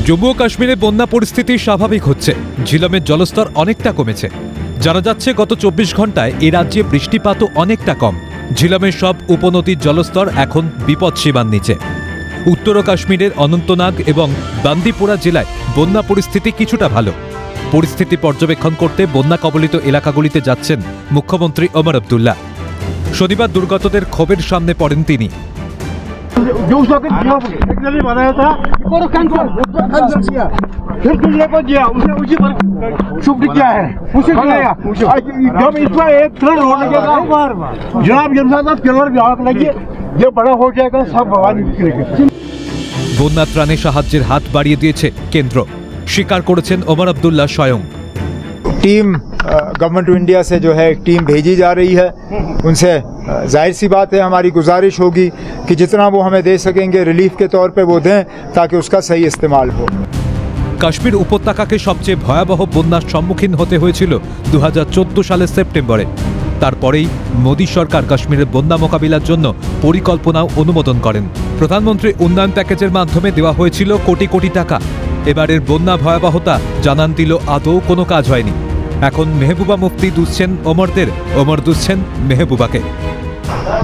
জম্মু ও কাশ্মীরে বন্যা পরিস্থিতি স্বাভাবিক হচ্ছে। ঝিলমের জলস্তর অনেকটা কমেছে। জানা যাচ্ছে গত 24 ঘন্টায় এ রাজ্যে বৃষ্টিপাতও অনেকটা কম। ঝিলমের সব উপনদীর জলস্তর এখন বিপদসীমার নিচে। উত্তর কাশ্মীরের অনন্তনাগ এবং বান্দিপোরা জেলায় বন্যা পরিস্থিতি কিছুটা ভালো। পরিস্থিতি পর্যবেক্ষণ করতে বন্যা কবলিত এলাকাগুলিতে যাচ্ছেন মুখ্যমন্ত্রী ওমর আব্দুল্লাহ। শনিবার দুর্গতদের ক্ষোভের সামনে পড়েন তিনি। जो उसका बनाया था फिर दूसरे को दिया, उसने उसी पर शुभ किया है। जब इसका एक पिलर हो लगेगा जनाब जनता पिलर भी आग लगी, ये बड़ा हो जाएगा सब भगवान निकलेगा। বন্যা ত্রাণে সাহায্যের হাত বাড়িয়ে দিয়েছে কেন্দ্র, স্বীকার করেছেন ওমর আব্দুল্লাহ স্বয়ং। टीम गवर्नमेंट ऑफ इंडिया से जो है एक टीम भेजी जा रही है। उनसे जाहिर सी बात है हमारी गुजारिश होगी कि जितना वो हमें दे सकेंगे रिलीफ के तौर पे वो दें ताकि उसका सही इस्तेमाल हो। কাশ্মীর উপত্যকাকে সবচেয়ে ভয়াবহ বন্যার সম্মুখীন হতে হয়েছিল 2014 সালের সেপ্টেম্বরে। তারপরেই মোদী সরকার কাশ্মীরের বন্যা মোকাবিলার জন্য পরিকল্পনাও অনুমোদন করেন। প্রধানমন্ত্রী উন্নয়ন প্যাকেজের মাধ্যমে দেওয়া হয়েছিল কোটি কোটি টাকা। এবারের বন্যা ভয়াবহতা জানান দিল আদৌ কোনো কাজ হয়নি। এখন মেহবুবা মুফতি দুষছেন ওমরদের, ওমর দুষছেন মেহবুবাকে।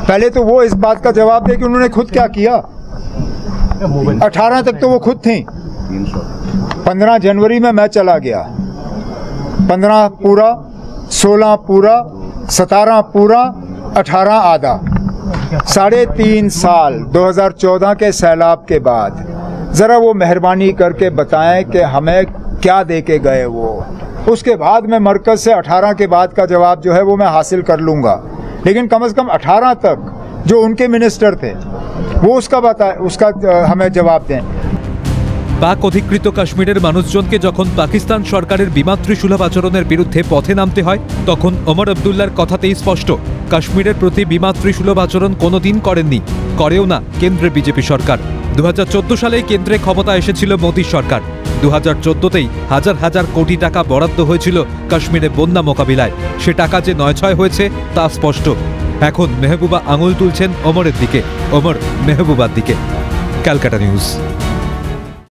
पहले तो वो इस बात का जवाब दे कि उन्होंने खुद क्या किया। 18 तक तो वो खुद थी। 15 जनवरी में मैं चला गया, 15 पूरा, 16 पूरा, 17 पूरा, 18 आधा। 3.5 साल 2014 के सैलाब के बाद जरा वो मेहरबानी करके बताएं कि हमें क्या दे के गए वो। उसके बाद में मरकज से 18 के बाद का जवाब जो है वो मैं हासिल कर लूँगा, लेकिन कम से कम 18 तक जो उनके मिनिस्टर थे वो उसका हमें जवाब दें। পাক অধিকৃত কাশ্মীরের মানুষজনকে যখন পাকিস্তান সরকারের বিমাতৃসুলভ আচরণের বিরুদ্ধে পথে নামতে হয়, তখন ওমর আব্দুল্লাহর কথাতেই স্পষ্ট, কাশ্মীরের প্রতি বিমাতৃসুলভ আচরণ কোনোদিন করেননি, করেও না কেন্দ্রের বিজেপি সরকার। 2014 সালে কেন্দ্রে ক্ষমতা এসেছিল মোদী সরকার। 2014তেই হাজার হাজার কোটি টাকা বরাদ্দ হয়েছিল কাশ্মীরে বন্যা মোকাবিলায়। সে টাকা যে নয়ছয় হয়েছে তা স্পষ্ট। এখন মেহবুবা আঙুল তুলছেন ওমরের দিকে, ওমর মেহবুবার দিকে। ক্যালকাটা নিউজ।